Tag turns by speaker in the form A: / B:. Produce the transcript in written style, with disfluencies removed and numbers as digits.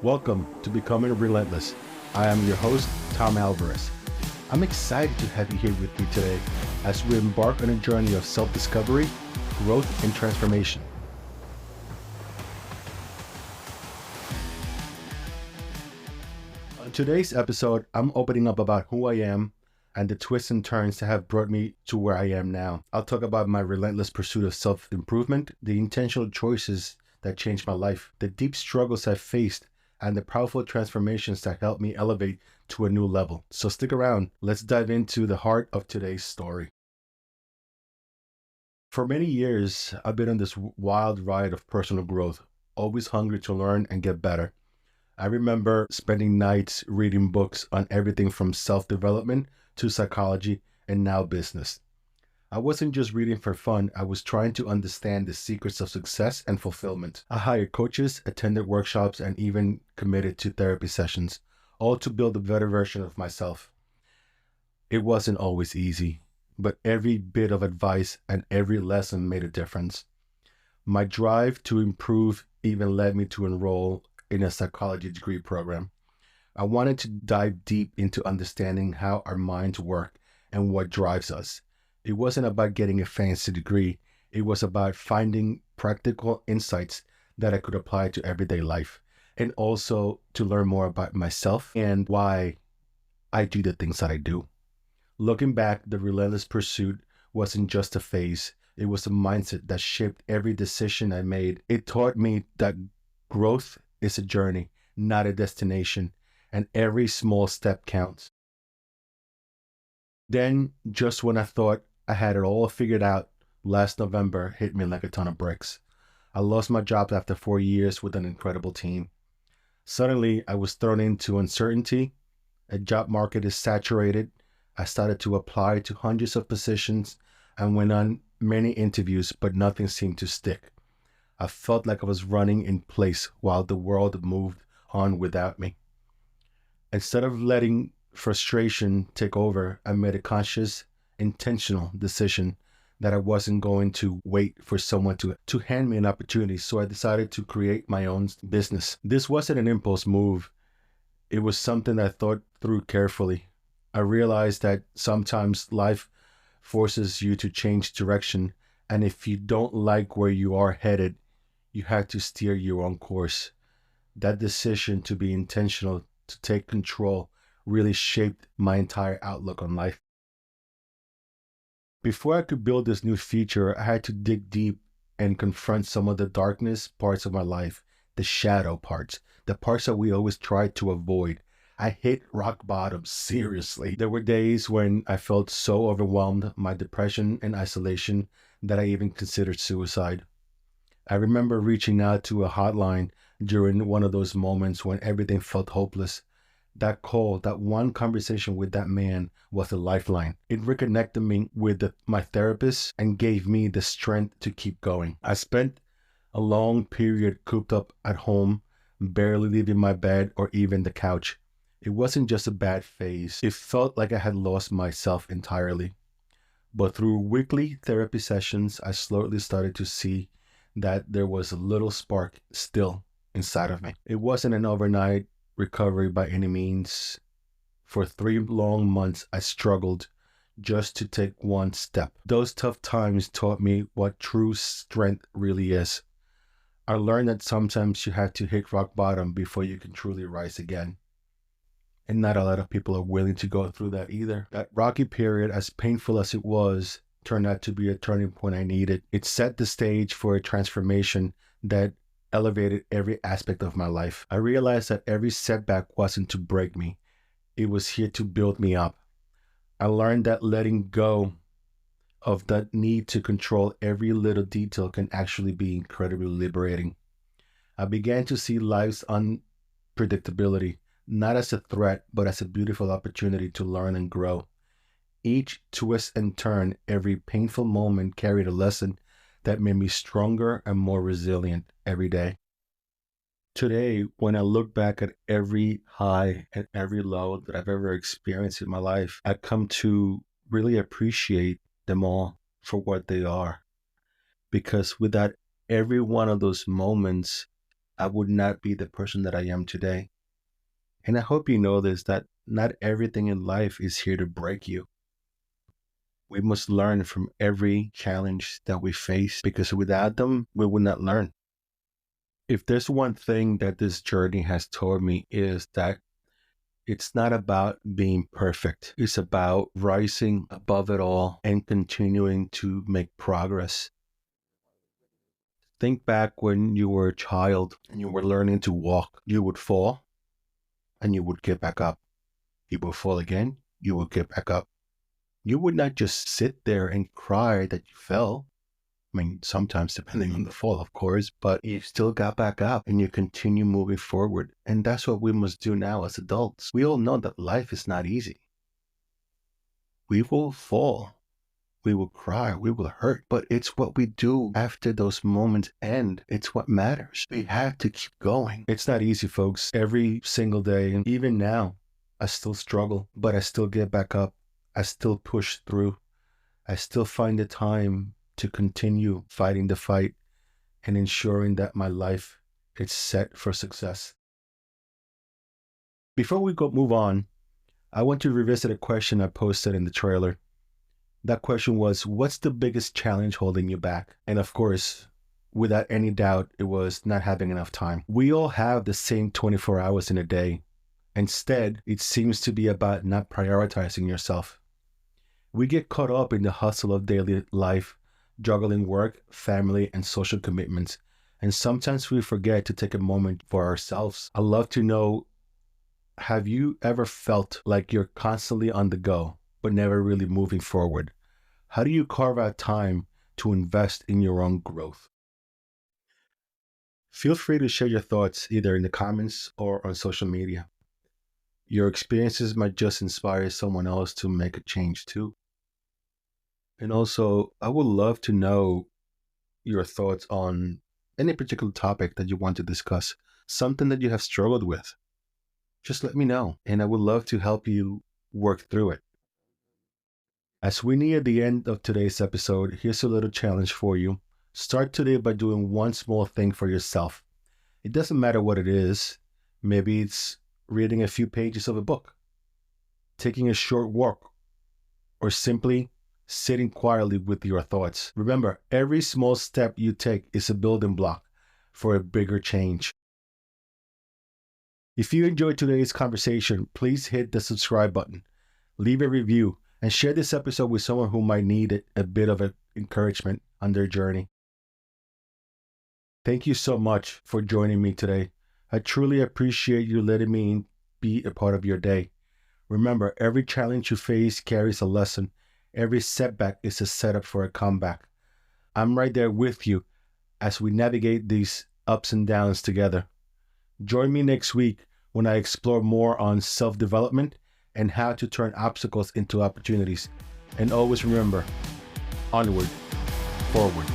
A: Welcome to Becoming Relentless. I am your host, Tom Alvarez. I'm excited to have you here with me today as we embark on a journey of self-discovery, growth, and transformation. On today's episode, I'm opening up about who I am and the twists and turns that have brought me to where I am now. I'll talk about my relentless pursuit of self-improvement, the intentional choices that changed my life, the deep struggles I've faced, and the powerful transformations that helped me elevate to a new level. So stick around. Let's dive into the heart of today's story. For many years, I've been on this wild ride of personal growth, always hungry to learn and get better. I remember spending nights reading books on everything from self-development to psychology and now business. I wasn't just reading for fun, I was trying to understand the secrets of success and fulfillment. I hired coaches, attended workshops, and even committed to therapy sessions, all to build a better version of myself. It wasn't always easy, but every bit of advice and every lesson made a difference. My drive to improve even led me to enroll in a psychology degree program. I wanted to dive deep into understanding how our minds work and what drives us. It wasn't about getting a fancy degree. It was about finding practical insights that I could apply to everyday life, and also to learn more about myself and why I do the things that I do. Looking back, the relentless pursuit wasn't just a phase. It was a mindset that shaped every decision I made. It taught me that growth is a journey, not a destination, and every small step counts. Then, just when I thought I had it all figured out, last November hit me like a ton of bricks. I lost my job after 4 years with an incredible team. Suddenly, I was thrown into uncertainty. A job market is saturated. I started to apply to hundreds of positions and went on many interviews, but nothing seemed to stick. I felt like I was running in place while the world moved on without me. Instead of letting frustration take over, I made a conscious, intentional decision that I wasn't going to wait for someone to hand me an opportunity. So I decided to create my own business. This wasn't an impulse move. It was something I thought through carefully. I realized that sometimes life forces you to change direction. And if you don't like where you are headed, you have to steer your own course. That decision to be intentional, to take control, really shaped my entire outlook on life. Before I could build this new future, I had to dig deep and confront some of the darkness parts of my life, the shadow parts, the parts that we always try to avoid. I hit rock bottom, seriously. There were days when I felt so overwhelmed, my depression and isolation, that I even considered suicide. I remember reaching out to a hotline during one of those moments when everything felt hopeless. That call, that one conversation with that man was a lifeline. It reconnected me with my therapist and gave me the strength to keep going. I spent a long period cooped up at home, barely leaving my bed or even the couch. It wasn't just a bad phase. It felt like I had lost myself entirely. But through weekly therapy sessions, I slowly started to see that there was a little spark still inside of me. It wasn't an overnight recovery by any means. For 3 long months, I struggled just to take one step. Those tough times taught me what true strength really is. I learned that sometimes you have to hit rock bottom before you can truly rise again. And not a lot of people are willing to go through that either. That rocky period, as painful as it was, turned out to be a turning point I needed. It set the stage for a transformation that elevated every aspect of my life. I realized that every setback wasn't to break me. It was here to build me up. I learned that letting go of that need to control every little detail can actually be incredibly liberating. I began to see life's unpredictability, not as a threat, but as a beautiful opportunity to learn and grow. Each twist and turn, every painful moment carried a lesson that made me stronger and more resilient every day. Today, when I look back at every high and every low that I've ever experienced in my life, I come to really appreciate them all for what they are. Because without every one of those moments, I would not be the person that I am today. And I hope you know this, that not everything in life is here to break you. We must learn from every challenge that we face because without them, we would not learn. If there's one thing that this journey has taught me is that it's not about being perfect. It's about rising above it all and continuing to make progress. Think back when you were a child and you were learning to walk. You would fall and you would get back up. You would fall again, you would get back up. You would not just sit there and cry that you fell. I mean, sometimes depending on the fall, of course, but you still got back up and you continue moving forward. And that's what we must do now as adults. We all know that life is not easy. We will fall. We will cry, we will hurt, but it's what we do after those moments end. It's what matters. We have to keep going. It's not easy, folks. Every single day, and even now, I still struggle, but I still get back up. I still push through. I still find the time to continue fighting the fight and ensuring that my life is set for success. Before we move on, I want to revisit a question I posted in the trailer. That question was, what's the biggest challenge holding you back? And of course, without any doubt, it was not having enough time. We all have the same 24 hours in a day. Instead, it seems to be about not prioritizing yourself. We get caught up in the hustle of daily life, juggling work, family, and social commitments. And sometimes we forget to take a moment for ourselves. I'd love to know, have you ever felt like you're constantly on the go, but never really moving forward? How do you carve out time to invest in your own growth? Feel free to share your thoughts either in the comments or on social media. Your experiences might just inspire someone else to make a change too. And also, I would love to know your thoughts on any particular topic that you want to discuss, something that you have struggled with. Just let me know, and I would love to help you work through it. As we near the end of today's episode, here's a little challenge for you. Start today by doing one small thing for yourself. It doesn't matter what it is. Maybe it's reading a few pages of a book, taking a short walk, or simply sitting quietly with your thoughts. Remember, every small step you take is a building block for a bigger change. If you enjoyed today's conversation, please hit the subscribe button, leave a review, and share this episode with someone who might need a bit of encouragement on their journey. Thank you so much for joining me today. I truly appreciate you letting me be a part of your day. Remember, every challenge you face carries a lesson. Every setback is a setup for a comeback. I'm right there with you as we navigate these ups and downs together. Join me next week when I explore more on self-development and how to turn obstacles into opportunities. And always remember, onward, forward.